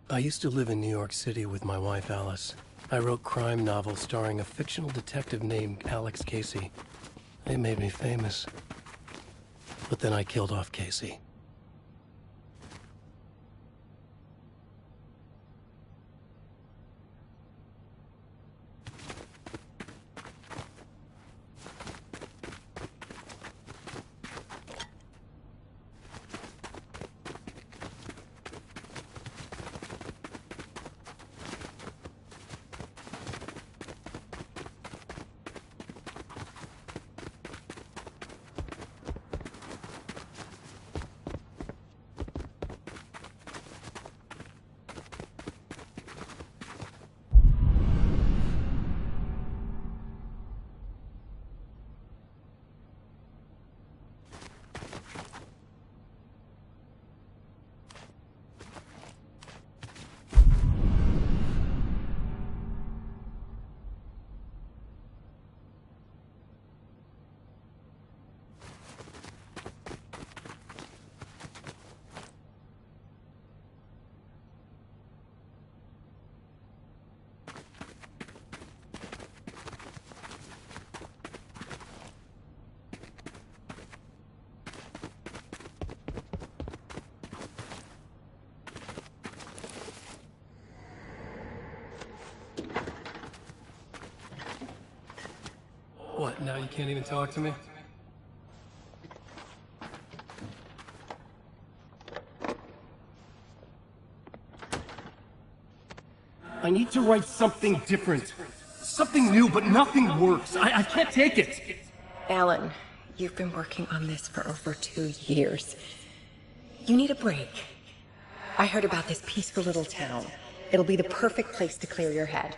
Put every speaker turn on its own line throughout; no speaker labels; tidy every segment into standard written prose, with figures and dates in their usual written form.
I used to live in New York City with my wife, Alice. I wrote crime novels starring a fictional detective named Alex Casey. They made me famous. But then I killed off Casey. What, now you can't even talk to me?
I need to write something different. Something new, but nothing works. I can't take it.
Alan, you've been working on this for over 2 years. You need a break. I heard about this peaceful little town. It'll be the perfect place to clear your head.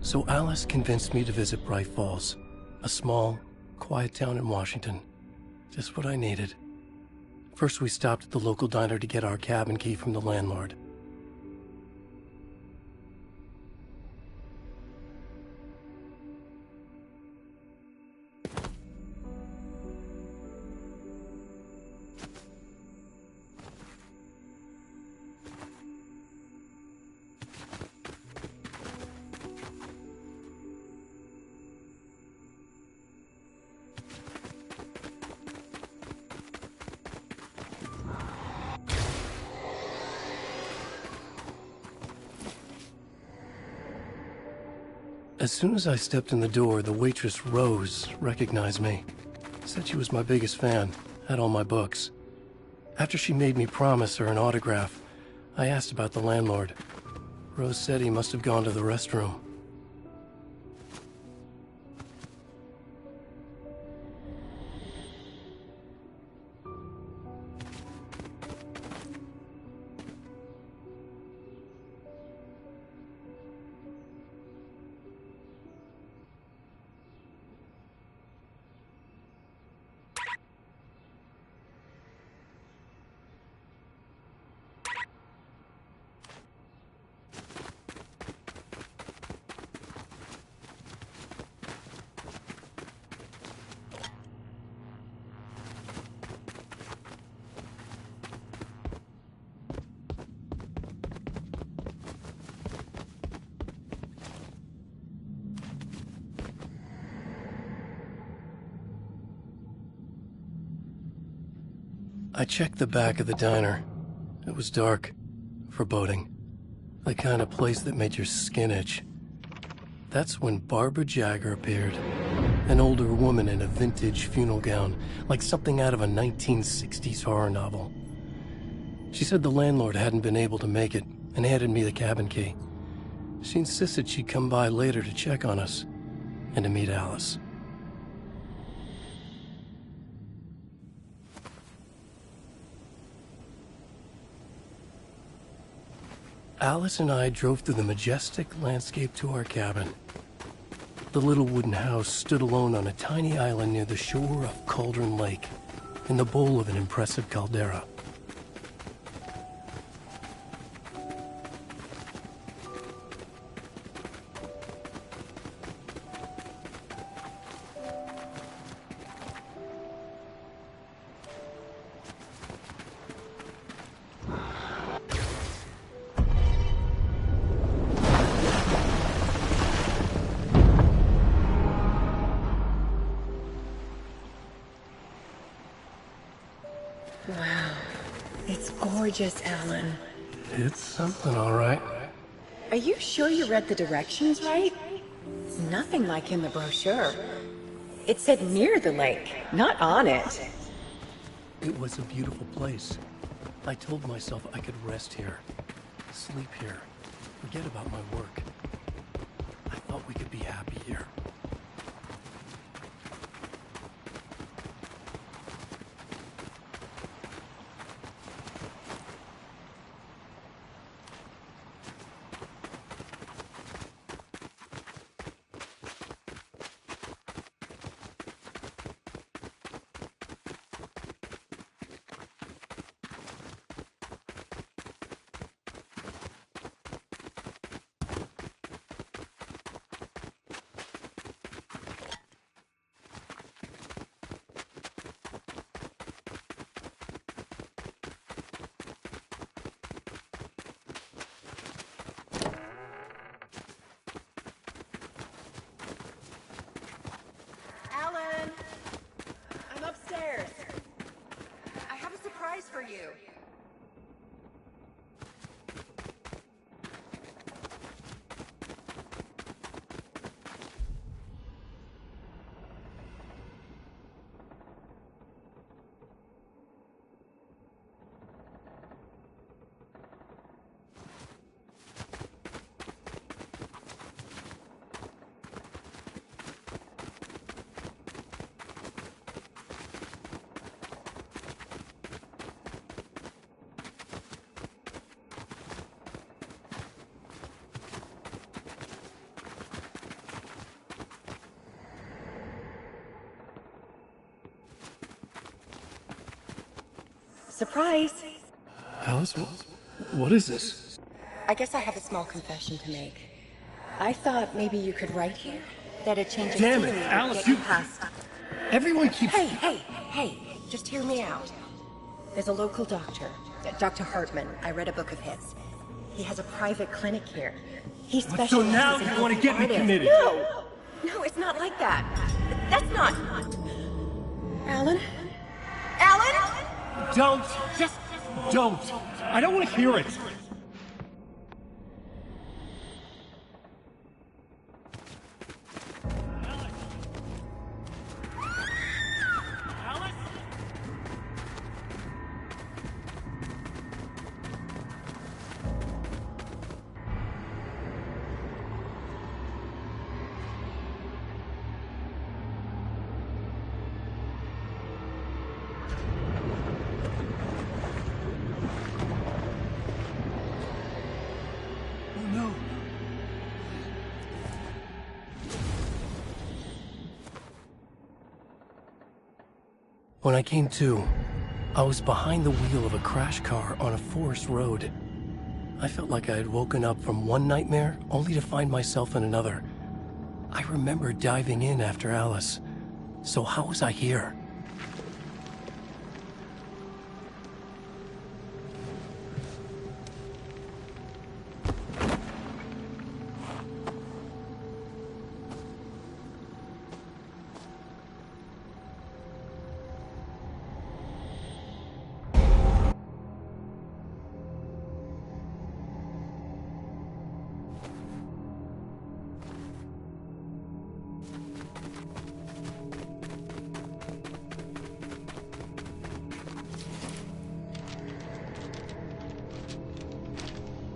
So Alice convinced me to visit Bright Falls, a small, quiet town in Washington. Just what I needed. First, we stopped at the local diner to get our cabin key from the landlord. As soon as I stepped in the door, the waitress, Rose, recognized me. Said she was my biggest fan, had all my books. After she made me promise her an autograph, I asked about the landlord. Rose said he must have gone to the restroom. I checked the back of the diner. It was dark, foreboding. The kind of place that made your skin itch. That's when Barbara Jagger appeared. An older woman in a vintage funeral gown, like something out of a 1960s horror novel. She said the landlord hadn't been able to make it, and handed me the cabin key. She insisted she'd come by later to check on us, and to meet Alice. Alice and I drove through the majestic landscape to our cabin. The little wooden house stood alone on a tiny island near the shore of Cauldron Lake, in the bowl of an impressive caldera.
gorgeous, Alan.
It's something, all right.
Are you sure you read the directions right? It's nothing like in the brochure. It said near the lake, not on it.
It was a beautiful place. I told myself I could rest here, sleep here, forget about my work. I thought we could be happy here.
Alan! I'm upstairs. I have a surprise for you. Surprise!
Alice, what is this?
I guess I have a small confession to make. I thought maybe you could write here that a change of
Damn it,
scenery would
Alice,
get
you-
past.
Everyone keeps...
Hey, just hear me out. There's a local doctor, Dr. Hartman. I read a book of his. He has a private clinic here. He specializes
So now
in
you want to get me
artists.
committed?
No, it's not like that. That's not... Alan? Alan?
Don't. Just don't. I don't want to hear it. Oh no.
When I came to, I was behind the wheel of a crash car on a forest road. I felt like I had woken up from one nightmare only to find myself in another. I remember diving in after Alice. So how was I here?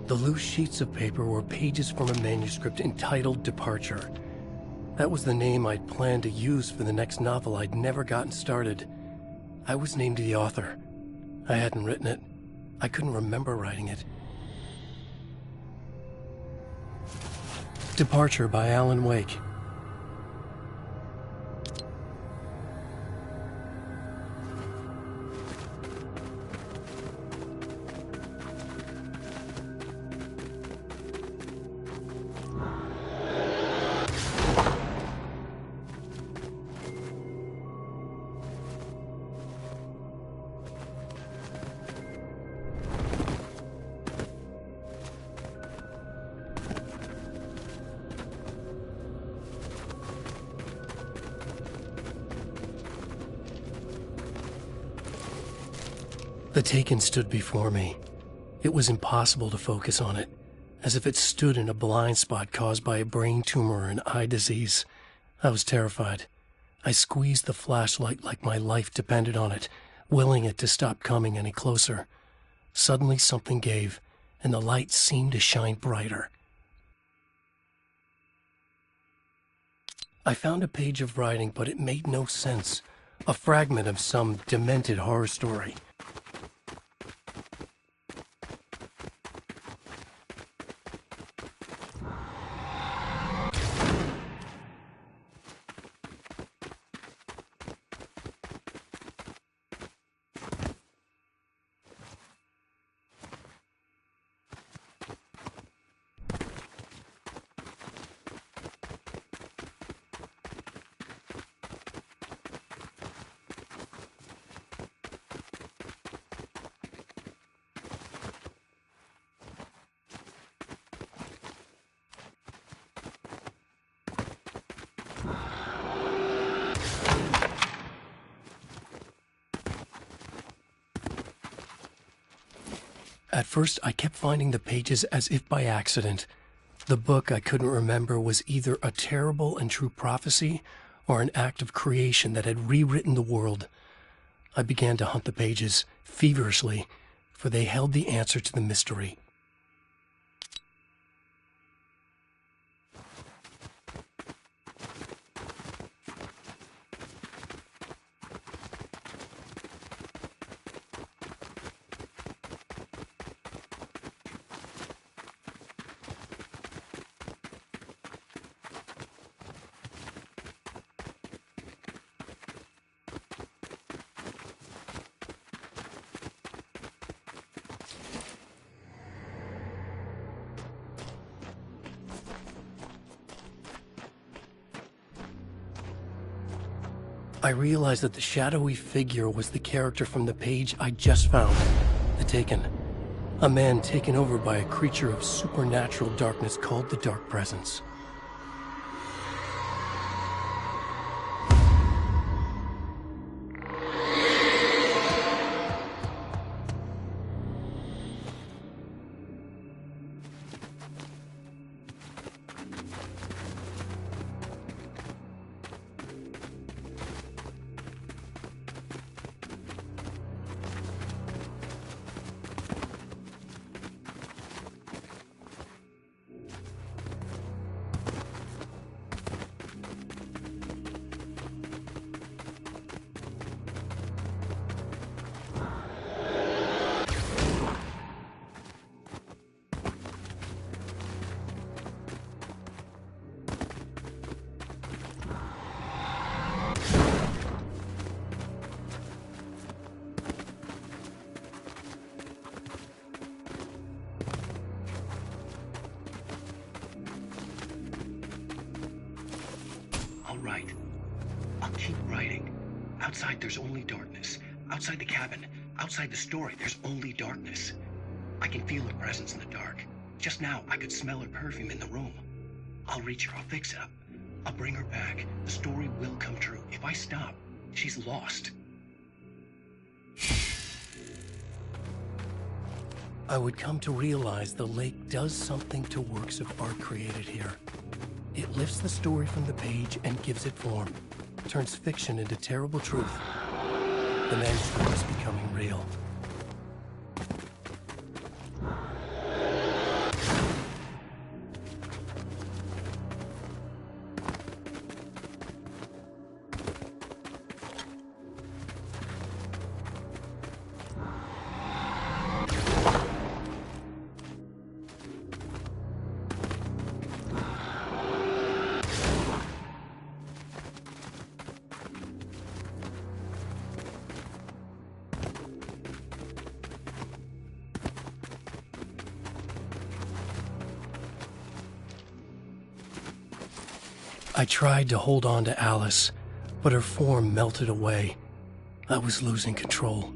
The loose sheets of paper were pages from a manuscript entitled Departure. That was the name I'd planned to use for the next novel I'd never gotten started. I was named the author. I hadn't written it. I couldn't remember writing it. Departure by Alan Wake. The Taken stood before me. It was impossible to focus on it, as if it stood in a blind spot caused by a brain tumor and eye disease. I was terrified. I squeezed the flashlight like my life depended on it, willing it to stop coming any closer. Suddenly something gave, and the light seemed to shine brighter. I found a page of writing, but it made no sense. A fragment of some demented horror story. At first, I kept finding the pages as if by accident. The book I couldn't remember was either a terrible and true prophecy or an act of creation that had rewritten the world. I began to hunt the pages feverishly, for they held the answer to the mystery. I realized that the shadowy figure was the character from the page I just found, The Taken. A man taken over by a creature of supernatural darkness called the Dark Presence.
Right. I'll keep writing. Outside, there's only darkness. Outside the cabin, outside the story, there's only darkness. I can feel her presence in the dark. Just now, I could smell her perfume in the room. I'll reach her. I'll fix it up. I'll bring her back. The story will come true. If I stop, she's lost.
I would come to realize the lake does something to works of art created here. It lifts the story from the page and gives it form, turns fiction into terrible truth. The manuscript is becoming real. I tried to hold on to Alice, but her form melted away. I was losing control.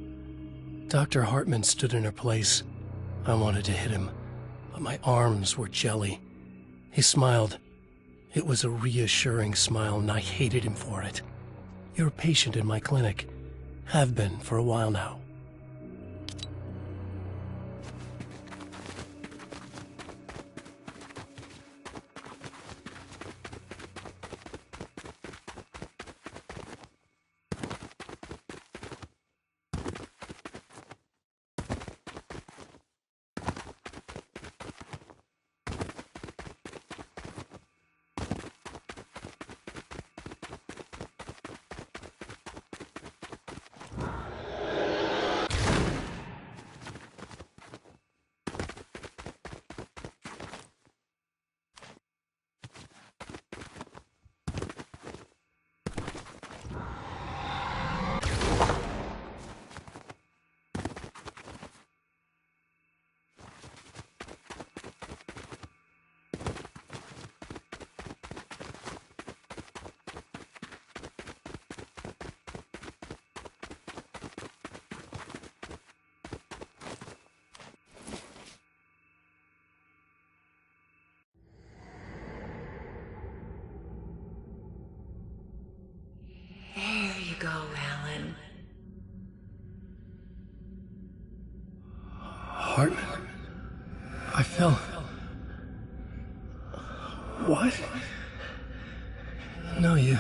Dr. Hartman stood in her place. I wanted to hit him, but my arms were jelly. He smiled. It was a reassuring smile, and I hated him for it. You're a patient in my clinic. Have been for a while now.
go, Alan.
Hartman? I fell. What? No, you.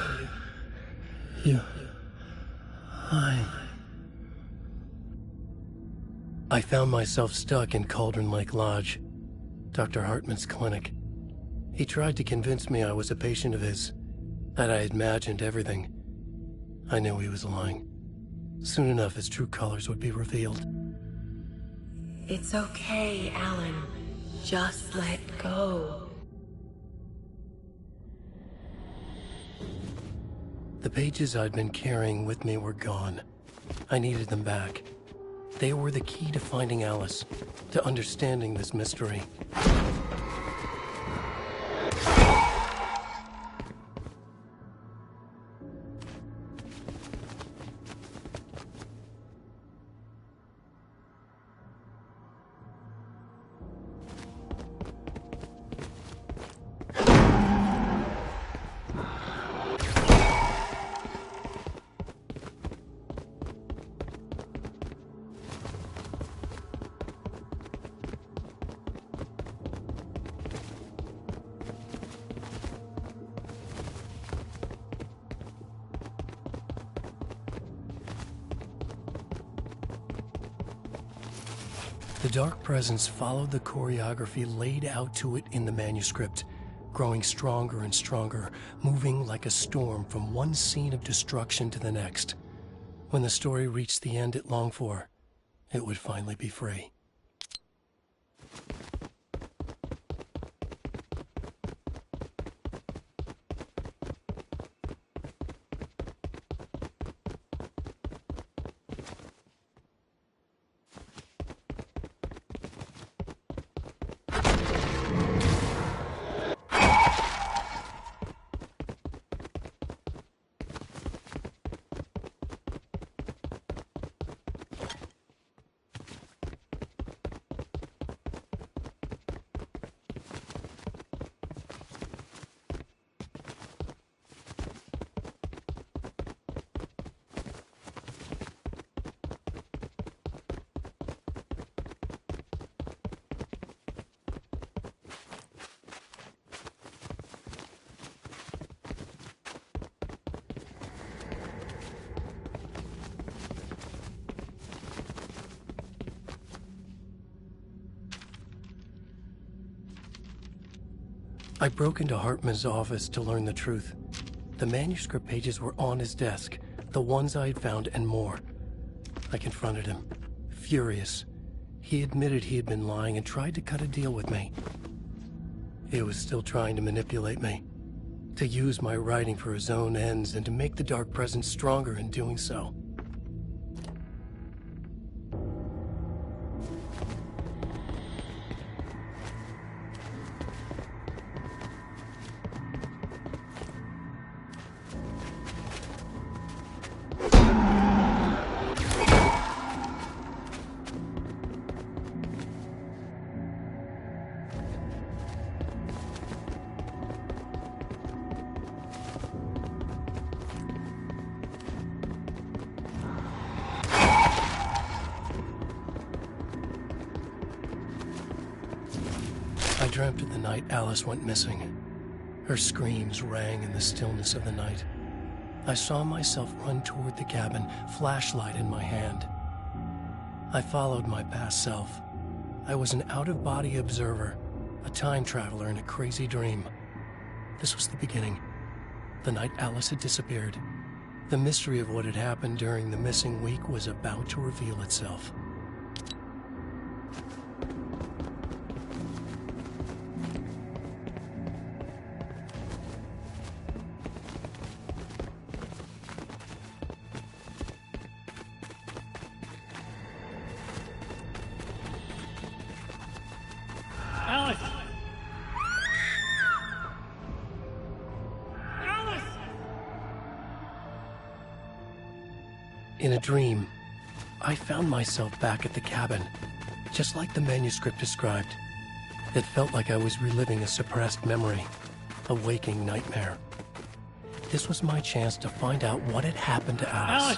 I found myself stuck in Cauldron Lake Lodge, Dr. Hartman's clinic. He tried to convince me I was a patient of his, that I had imagined everything. I knew he was lying. Soon enough, his true colors would be revealed.
It's okay, Alan. Just let go.
The pages I'd been carrying with me were gone. I needed them back. They were the key to finding Alice, to understanding this mystery. The dark presence followed the choreography laid out to it in the manuscript, growing stronger and stronger, moving like a storm from one scene of destruction to the next. When the story reached the end it longed for, it would finally be free. I broke into Hartman's office to learn the truth. The manuscript pages were on his desk, the ones I had found and more. I confronted him, furious. He admitted he had been lying and tried to cut a deal with me. He was still trying to manipulate me, to use my writing for his own ends and to make the dark presence stronger in doing so. I dreamt of the night Alice went missing. Her screams rang in the stillness of the night. I saw myself run toward the cabin, flashlight in my hand. I followed my past self. I was an out-of-body observer, a time traveler in a crazy dream. This was the beginning. The night Alice had disappeared. The mystery of what had happened during the missing week was about to reveal itself.
Alice! Alice!
In a dream, I found myself back at the cabin, just like the manuscript described. It felt like I was reliving a suppressed memory, a waking nightmare. this was my chance to find out what had happened to Alice.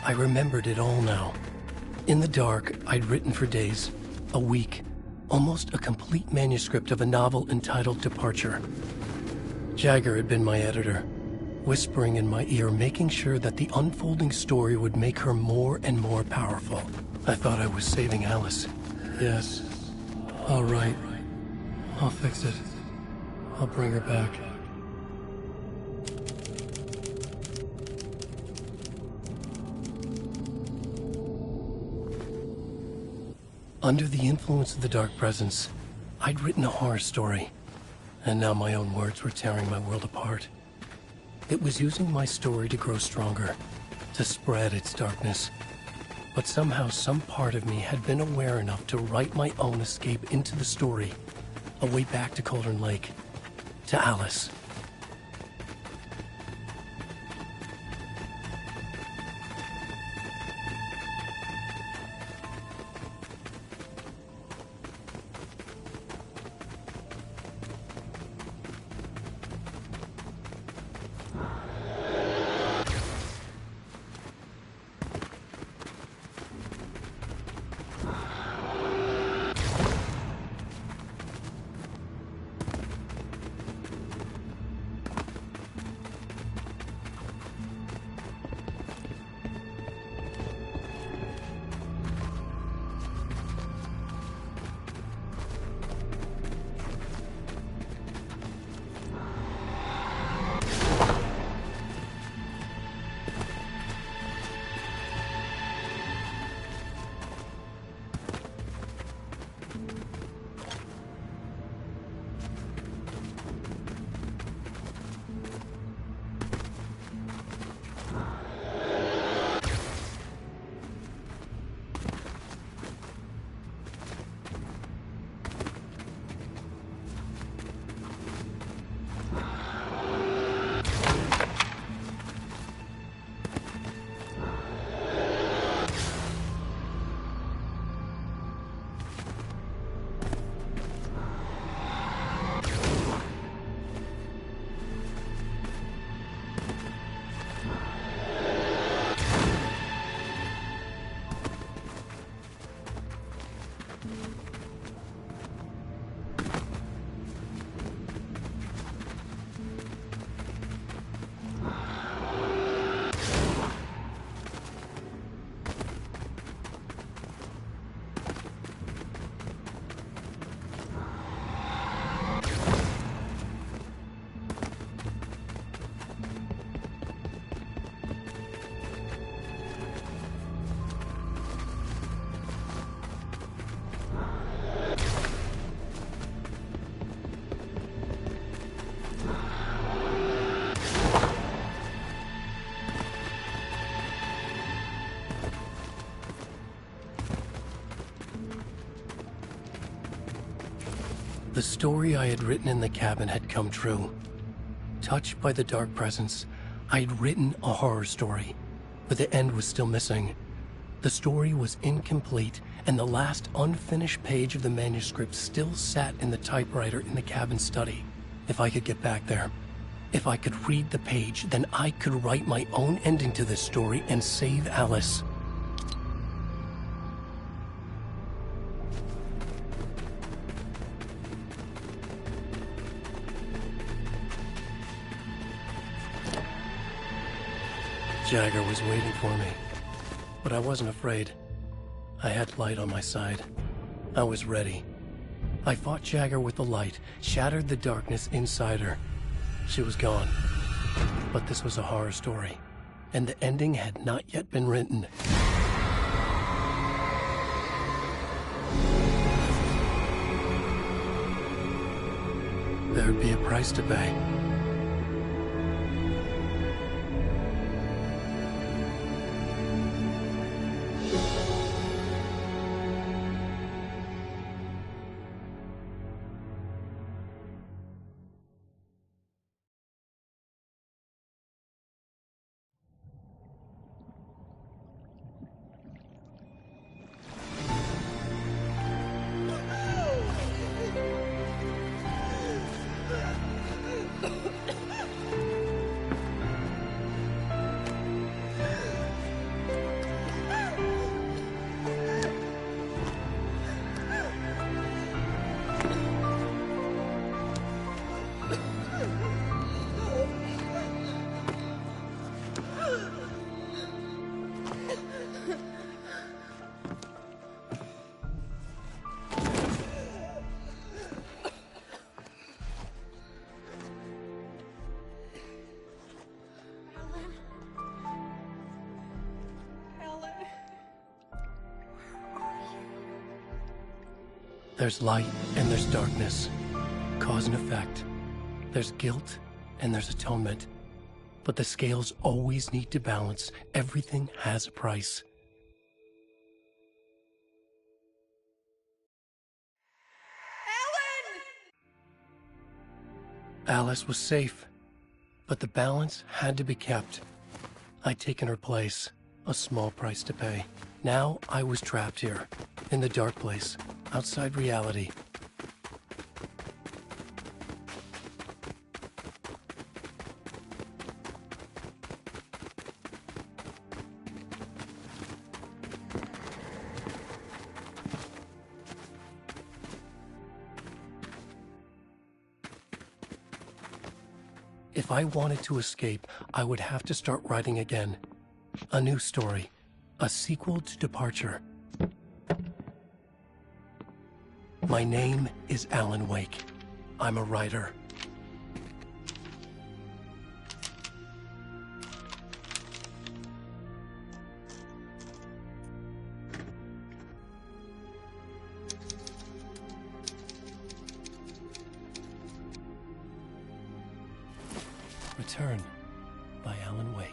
I remembered it all now. In the dark, I'd written for days, a week, almost a complete manuscript of a novel entitled Departure. Jagger had been my editor, whispering in my ear, making sure that the unfolding story would make her more and more powerful. I thought I was saving Alice. Yes. All right. I'll fix it. I'll bring her back. Under the influence of the dark presence, I'd written a horror story, and now my own words were tearing my world apart. It was using my story to grow stronger, to spread its darkness. But somehow some part of me had been aware enough to write my own escape into the story, a way back to Cauldron Lake, to Alice. The story I had written in the cabin had come true. Touched by the dark presence, I had written a horror story, but the end was still missing. The story was incomplete, and the last unfinished page of the manuscript still sat in the typewriter in the cabin study. If I could get back there, if I could read the page, then I could write my own ending to this story and save Alice. Jagger was waiting for me, but I wasn't afraid. I had light on my side. I was ready. I fought Jagger with the light, shattered the darkness inside her. She was gone. But this was a horror story, and the ending had not yet been written. there'd be a price to pay. There's light and there's darkness, cause and effect. There's guilt and there's atonement. But the scales always need to balance. Everything has a price. Alice was safe, but the balance had to be kept. I'd taken her place, a small price to pay. Now I was trapped here, in the dark place, outside reality. If I wanted to escape, I would have to start writing again. A new story. A sequel to Departure. My name is Alan Wake. I'm a writer. Return by Alan Wake.